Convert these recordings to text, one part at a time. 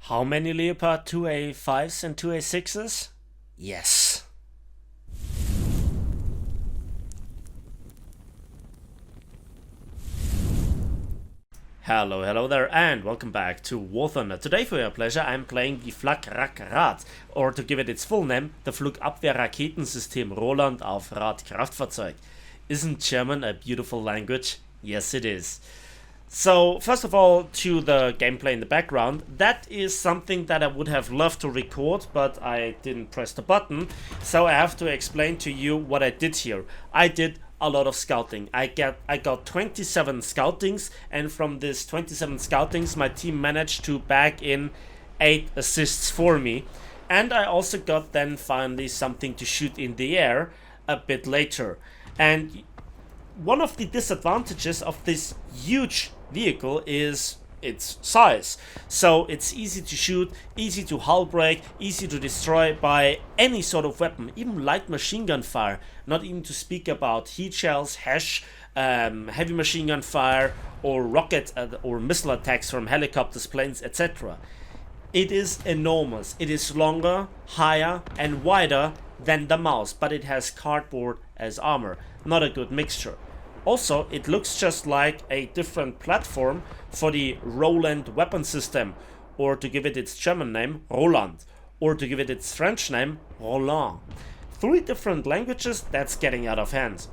How many Leopard 2A5s and 2A6s? Yes. Hello there, and welcome back to War Thunder. Today, for your pleasure, I'm playing the FlaRakRad, or to give it its full name, the Flugabwehrraketensystem Roland auf Radkraftfahrzeug. Isn't German a beautiful language? Yes, it is. So, first of all, to the gameplay in the background, that is something that I would have loved to record, but I didn't press the button, so I have to explain to you what I did here. I did a lot of scouting. I got 27 scoutings, and from this 27 scoutings, my team managed to bag in 8 assists for me. And I also got then finally something to shoot in the air a bit later. And one of the disadvantages of this huge vehicle is its size. So it's easy to shoot, easy to hull break, easy to destroy by any sort of weapon, even light machine gun fire, not even to speak about heat shells, heavy machine gun fire, or rocket or missile attacks from helicopters, planes, etc. It is enormous. It is longer, higher, and wider than the mouse, but it has cardboard as armor. Not a good mixture. Also, it looks just like a different platform for the Roland weapon system, or to give it its German name, Roland, or to give it its French name, Roland. 3 different languages, that's getting out of hand.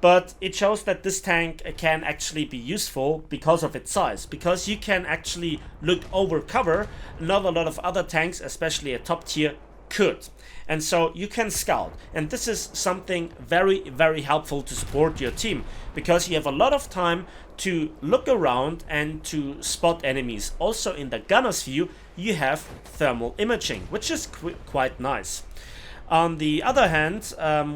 But it shows that this tank can actually be useful because of its size, because you can actually look over cover. Not a lot of other tanks, especially a top tier, could. And so you can scout, and this is something very helpful to support your team, because you have a lot of time to look around and to spot enemies. Also in the gunner's view you have thermal imaging, which is quite nice. On the other hand,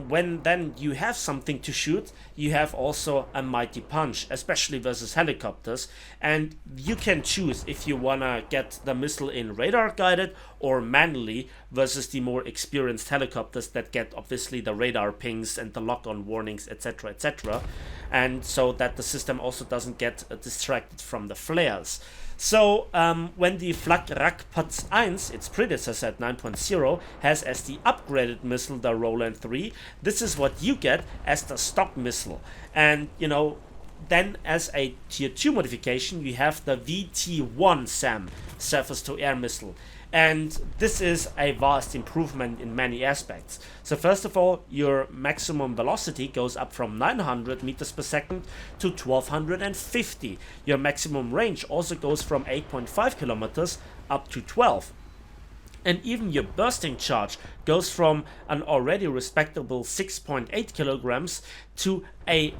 when then you have something to shoot, you have also a mighty punch, especially versus helicopters, and you can choose if you wanna get the missile in radar guided or manually versus the more experienced helicopters that get obviously the radar pings and the lock-on warnings, etc, and so that the system also doesn't get distracted from the flares. So when the FlaRakRad 1, its predecessor at 9.0, has as the upgraded missile the Roland 3, this is what you get as the stock missile. And you know, then as a tier 2 modification you have the VT1 SAM, surface to air missile. And this is a vast improvement in many aspects. So first of all, your maximum velocity goes up from 900 meters per second to 1250. Your maximum range also goes from 8.5 kilometers up to 12. And even your bursting charge goes from an already respectable 6.8 kilograms to a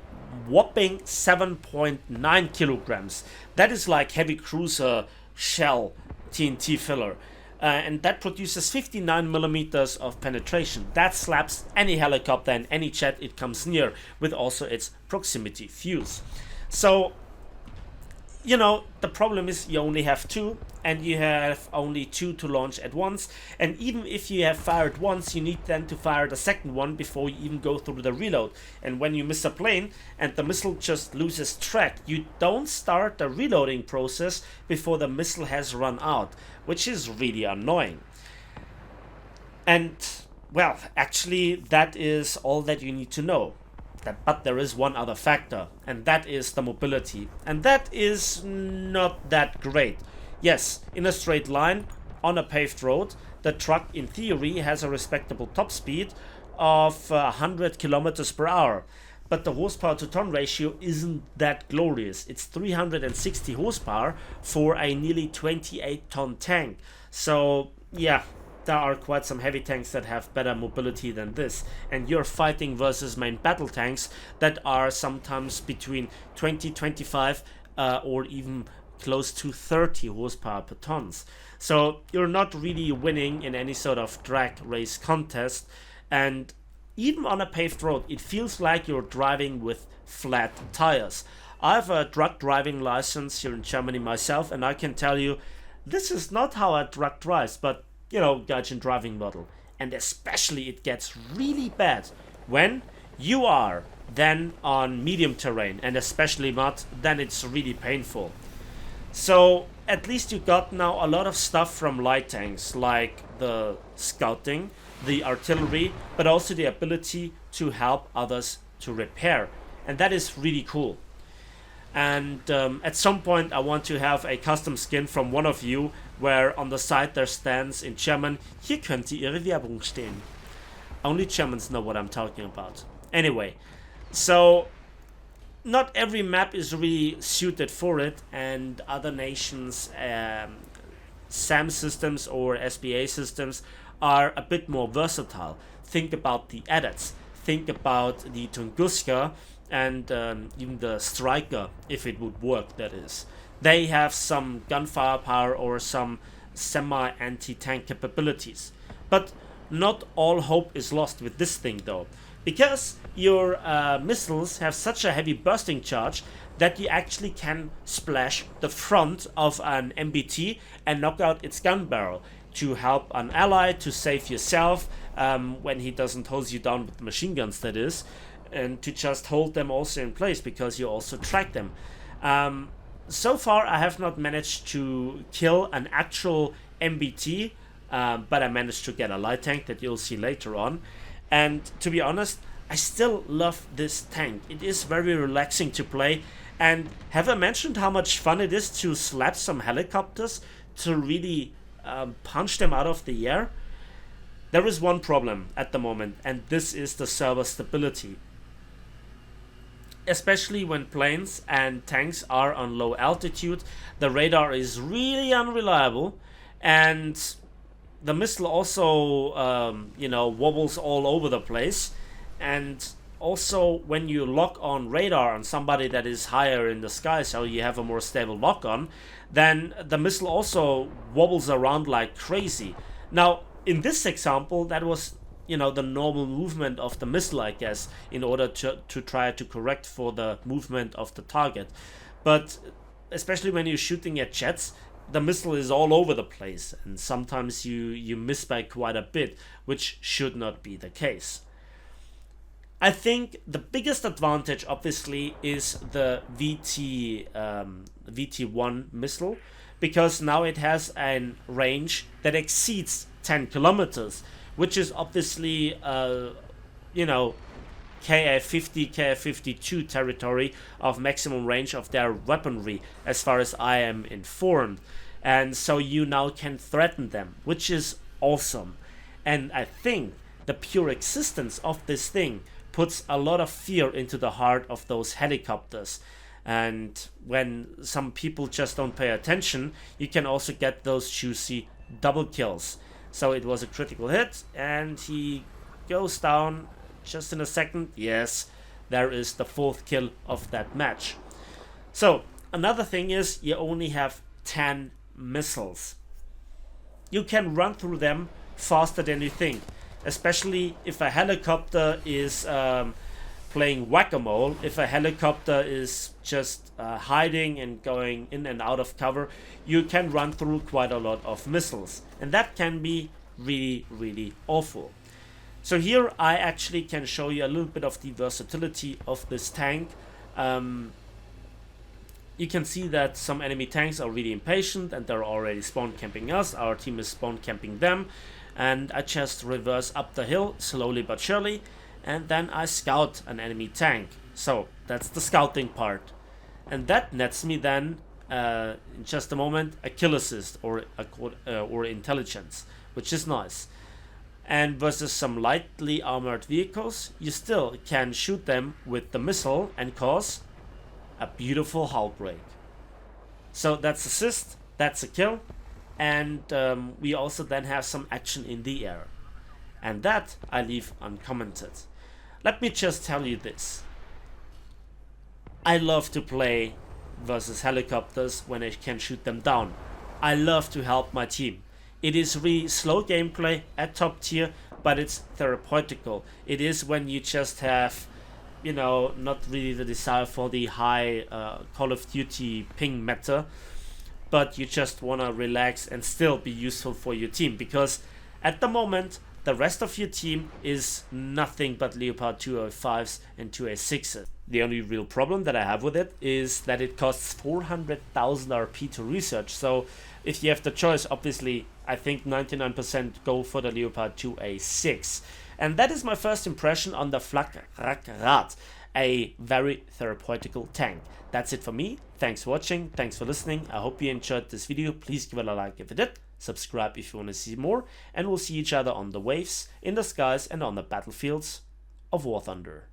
whopping 7.9 kilograms. That is like heavy cruiser shell TNT filler. And that produces 59 millimeters of penetration. That slaps any helicopter and any jet it comes near, with also its proximity fuse. So, you know, the problem is you only have 2, and you have only 2 to launch at once. And even if you have fired once, you need then to fire the second one before you even go through the reload. And when you miss a plane and the missile just loses track, you don't start the reloading process before the missile has run out, which is really annoying. And, well, actually that is all that you need to know. But there is one other factor, and that is the mobility, and that is not that great. Yes, in a straight line on a paved road, the truck in theory has a respectable top speed of 100 kilometers per hour, but the horsepower to ton ratio isn't that glorious. It's 360 horsepower for a nearly 28 ton tank. So yeah, there are quite some heavy tanks that have better mobility than this, and you're fighting versus main battle tanks that are sometimes between 20-25 or even close to 30 horsepower per tons. So you're not really winning in any sort of drag race contest, and even on a paved road it feels like you're driving with flat tires. I have a truck driving license here in Germany myself, and I can tell you this is not how a truck drives, but you know, Gaijin driving model. And especially it gets really bad when you are then on medium terrain, and especially mud, then it's really painful. So at least you got now a lot of stuff from light tanks, like the scouting, the artillery, but also the ability to help others to repair. And that is really cool. And at some point I want to have a custom skin from one of you, where on the side there stands in German, hier könnte Ihre Werbung stehen. Only Germans know what I'm talking about. Anyway, so not every map is really suited for it, and other nations' SAM systems or SBA systems are a bit more versatile. Think about the ADATs, think about the Tunguska, and even the Striker, if it would work, that is. They have some gunfire power or some semi-anti-tank capabilities. But not all hope is lost with this thing though, because your missiles have such a heavy bursting charge that you actually can splash the front of an MBT and knock out its gun barrel to help an ally, to save yourself when he doesn't hose you down with machine guns, that is, and to just hold them also in place because you also track them. So far I have not managed to kill an actual MBT, but I managed to get a light tank that you'll see later on. And to be honest, I still love this tank. It is very relaxing to play. And have I mentioned how much fun it is to slap some helicopters to really punch them out of the air? There is one problem at the moment, and this is the server stability. Especially when planes and tanks are on low altitude, the radar is really unreliable, and the missile also wobbles all over the place. And also when you lock on radar on somebody that is higher in the sky, so you have a more stable lock on, then the missile also wobbles around like crazy. Now in this example, that was the normal movement of the missile, I guess, in order to try to correct for the movement of the target. But especially when you're shooting at jets, the missile is all over the place, and sometimes you miss by quite a bit, which should not be the case. I think the biggest advantage, obviously, is the VT1 missile, because now it has a range that exceeds 10 kilometers, which is obviously, KA-50, KA-52 territory of maximum range of their weaponry, as far as I am informed. And so you now can threaten them, which is awesome. And I think the pure existence of this thing puts a lot of fear into the heart of those helicopters. And when some people just don't pay attention, you can also get those juicy double kills. So it was a critical hit, and he goes down just in a second. Yes, there is the 4th kill of that match. So another thing is, you only have 10 missiles. You can run through them faster than you think, especially if a helicopter is playing whack-a-mole. If a helicopter is just hiding and going in and out of cover, you can run through quite a lot of missiles, and that can be really, really awful. So here I actually can show you a little bit of the versatility of this tank. You can see that some enemy tanks are really impatient and they're already spawn camping us. Our team is spawn camping them, and I just reverse up the hill slowly but surely, and then I scout an enemy tank. So that's the scouting part, and that nets me then in just a moment a kill assist or intelligence, which is nice. And versus some lightly armored vehicles, you still can shoot them with the missile and cause a beautiful hull break. So that's assist, that's a kill, and we also then have some action in the air, and that I leave uncommented. Let me just tell you this: I love to play versus helicopters when I can shoot them down. I love to help my team. It is really slow gameplay at top tier, but it's therapeutical. It is when you just have, not really the desire for the high Call of Duty ping meta, but you just want to relax and still be useful for your team, because at the moment the rest of your team is nothing but Leopard 205s and 2A6s. The only real problem that I have with it is that it costs 400,000 RP to research. So if you have the choice, obviously I think 99% go for the Leopard 2A6. And that is my first impression on the FlaRakRad, a very therapeutical tank. That's it for me. Thanks for watching, thanks for listening. I hope you enjoyed this video. Please give it a like if you did, subscribe if you want to see more, and we'll see each other on the waves, in the skies, and on the battlefields of War Thunder.